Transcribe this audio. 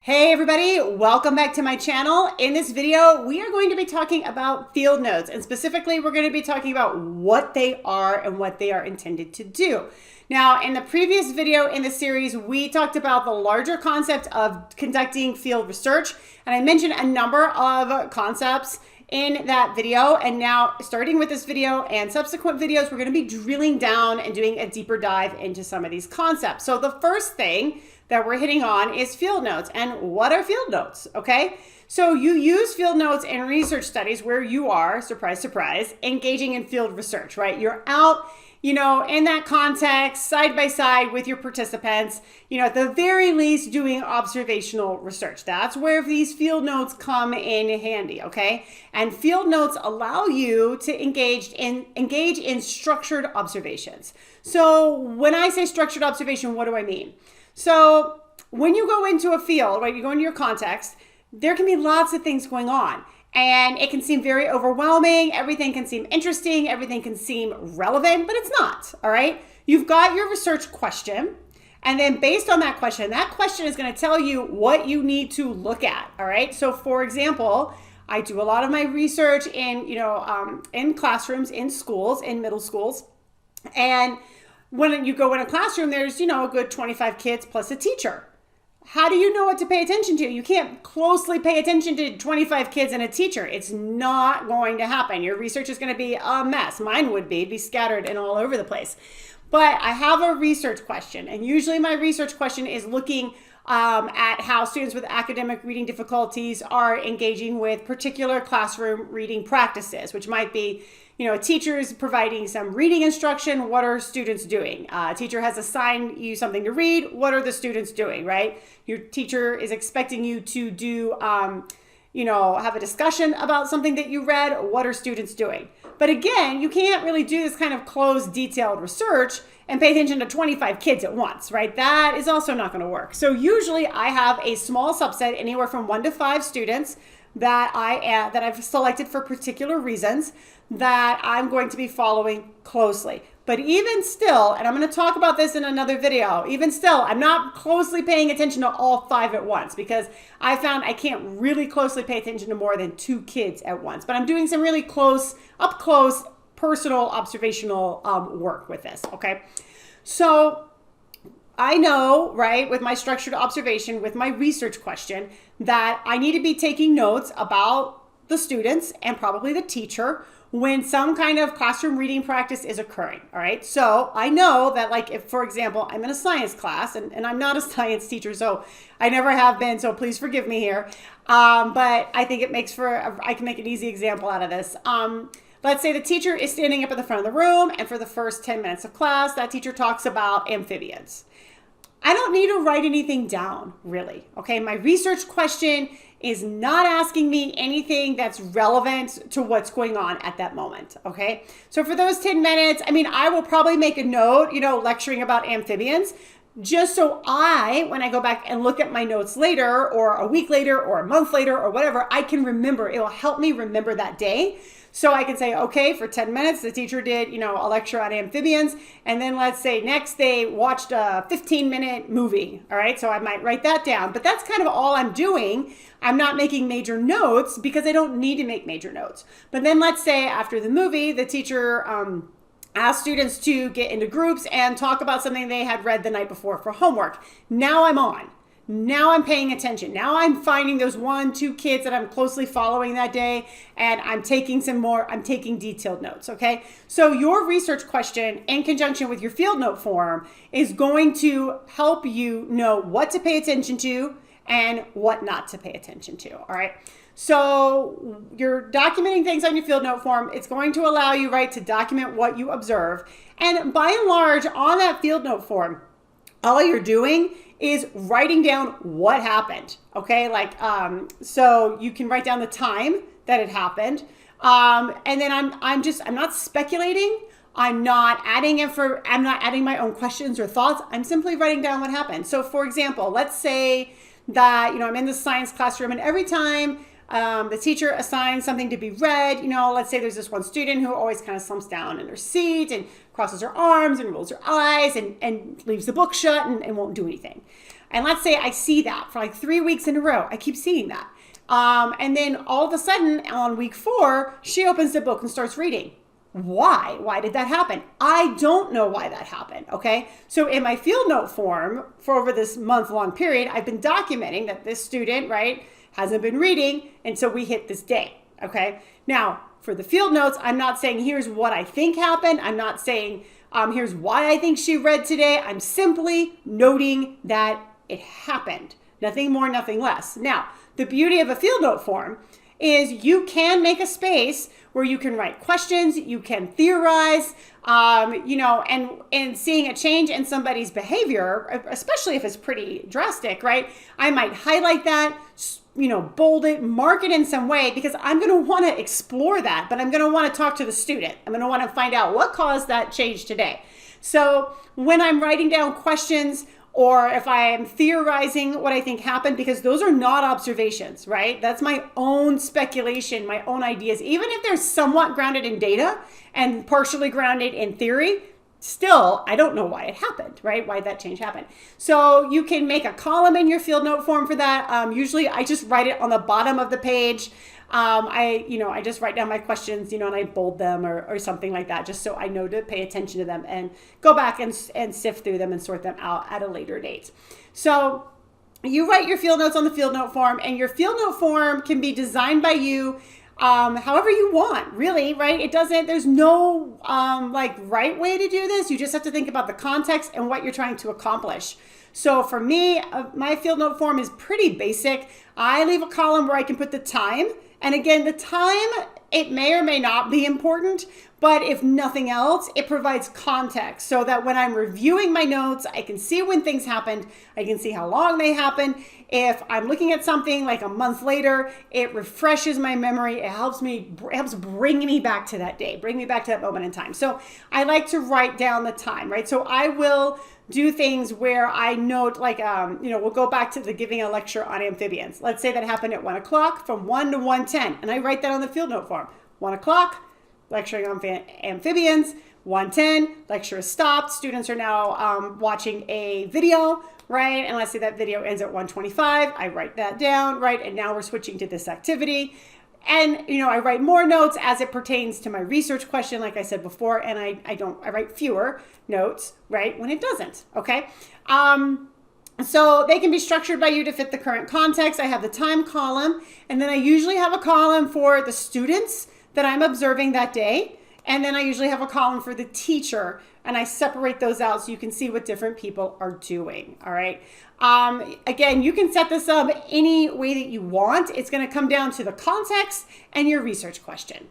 Hey everybody, welcome back to my channel. In this video, we are going to be talking about field notes, and specifically we're going to be talking about what they are and what they are intended to do. Now, in the previous video in the series, we talked about the larger concept of conducting field research, and I mentioned a number of concepts in that video. And now, starting with this video and subsequent videos, we're going to be drilling down and doing a deeper dive into some of these concepts. So the first thing that we're hitting on is field notes. And what are field notes? Okay, so you use field notes in research studies where you are, surprise, surprise, engaging in field research, right? You're out, in that context, side by side with your participants, at the very least doing observational research. That's where these field notes come in handy, okay? And field notes allow you to engage in structured observations. So when I say structured observation, what do I mean? So when you go into a field, right, you go into your context, there can be lots of things going on. And it can seem very overwhelming. Everything can seem interesting. Everything can seem relevant, but it's not, all right? You've got your research question. And then based on that question is going to tell you what you need to look at, all right? So for example, I do a lot of my research in, in classrooms, in schools, in middle schools. And when you go in a classroom, there's, a good 25 kids plus a teacher. How do you know what to pay attention to? You can't closely pay attention to 25 kids and a teacher. It's not going to happen. Your research is going to be a mess. Mine would be scattered and all over the place. But I have a research question, and usually my research question is looking at how students with academic reading difficulties are engaging with particular classroom reading practices, which might be, a teacher is providing some reading instruction. What are students doing? A teacher has assigned you something to read. What are the students doing, right? Your teacher is expecting you to do, have a discussion about something that you read. What are students doing? But again, you can't really do this kind of closed, detailed research and pay attention to 25 kids at once, right? That is also not going to work. So usually I have a small subset, anywhere from 1 to 5 students that I've selected for particular reasons that I'm going to be following closely. But even still, and I'm going to talk about this in another video, even still, I'm not closely paying attention to all 5 at once because I found I can't really closely pay attention to more than 2 kids at once. But I'm doing some really up close, personal, observational work with this, okay? So I know, right, with my structured observation, with my research question, that I need to be taking notes about the students and probably the teacher when some kind of classroom reading practice is occurring, all right? So I know that, like, if, for example, I'm in a science class, and I'm not a science teacher, so I never have been, so please forgive me here. But I think I can make an easy example out of this. Let's say the teacher is standing up at the front of the room, and for the first 10 minutes of class, that teacher talks about amphibians. I don't need to write anything down, really, okay? My research question is not asking me anything that's relevant to what's going on at that moment, okay? So for those 10 minutes, I will probably make a note, lecturing about amphibians, just so when I go back and look at my notes later, or a week later, or a month later, or whatever, I can remember. It will help me remember that day. So I can say, okay, for 10 minutes, the teacher did, a lecture on amphibians. And then let's say next they watched a 15-minute movie. All right. So I might write that down, but that's kind of all I'm doing. I'm not making major notes because I don't need to make major notes. But then let's say after the movie, the teacher, asked students to get into groups and talk about something they had read the night before for homework. Now I'm on. Now I'm paying attention. Now I'm finding those 1, 2 kids that I'm closely following that day, and I'm taking detailed notes, okay? So your research question in conjunction with your field note form is going to help you know what to pay attention to and what not to pay attention to, all right? So you're documenting things on your field note form. It's going to allow you, right, to document what you observe. And by and large, on that field note form, all you're doing is writing down what happened, okay? So you can write down the time that it happened. And then I'm not speculating. I'm not adding my own questions or thoughts. I'm simply writing down what happened. So for example, let's say that, I'm in the science classroom, and every time the teacher assigns something to be read, let's say there's this one student who always kind of slumps down in her seat and crosses her arms and rolls her eyes and leaves the book shut and won't do anything. And let's say I see that for like 3 weeks in a row. I keep seeing that. And then all of a sudden on week 4, she opens the book and starts reading. Why? Why did that happen? I don't know why that happened, okay? So in my field note form for over this month-long period, I've been documenting that this student, right, hasn't been reading until we hit this day, okay? Now, for the field notes, I'm not saying here's what I think happened. I'm not saying here's why I think she read today. I'm simply noting that it happened. Nothing more, nothing less. Now, the beauty of a field note form is you can make a space where you can write questions, you can theorize, and seeing a change in somebody's behavior, especially if it's pretty drastic, right? I might highlight that, bold it, mark it in some way, because I'm going to want to explore that, but I'm going to want to talk to the student. I'm going to want to find out what caused that change today. So when I'm writing down questions, or if I am theorizing what I think happened, because those are not observations, right? That's my own speculation, my own ideas. Even if they're somewhat grounded in data and partially grounded in theory, still, I don't know why it happened, right? Why that change happened. So you can make a column in your field note form for that. Usually I just write it on the bottom of the page. I just write down my questions, and I bold them or something like that, just so I know to pay attention to them and go back and sift through them and sort them out at a later date. So you write your field notes on the field note form, and your field note form can be designed by you however you want, really, right? There's no right way to do this. You just have to think about the context and what you're trying to accomplish. So for me, my field note form is pretty basic. I leave a column where I can put the time. And again, the time, it may or may not be important, but if nothing else, it provides context so that when I'm reviewing my notes, I can see when things happened. I can see how long they happened. If I'm looking at something like a month later, it refreshes my memory. It helps bring me back to that day, bring me back to that moment in time. So I like to write down the time, right? So I will do things where I note, we'll go back to the giving a lecture on amphibians. Let's say that happened at 1 o'clock from 1 to 1:10. And I write that on the field note form. 1 o'clock, lecturing on amphibians. 1:10, lecture is stopped. Students are now watching a video, right? And let's say that video ends at 1:25. I write that down, right? And now we're switching to this activity. And, I write more notes as it pertains to my research question, like I said before, and I write fewer notes, right, when it doesn't, okay? So they can be structured by you to fit the current context. I have the time column, and then I usually have a column for the students that I'm observing that day. And then I usually have a column for the teacher, and I separate those out so you can see what different people are doing, all right? Again, you can set this up any way that you want. It's going to come down to the context and your research question.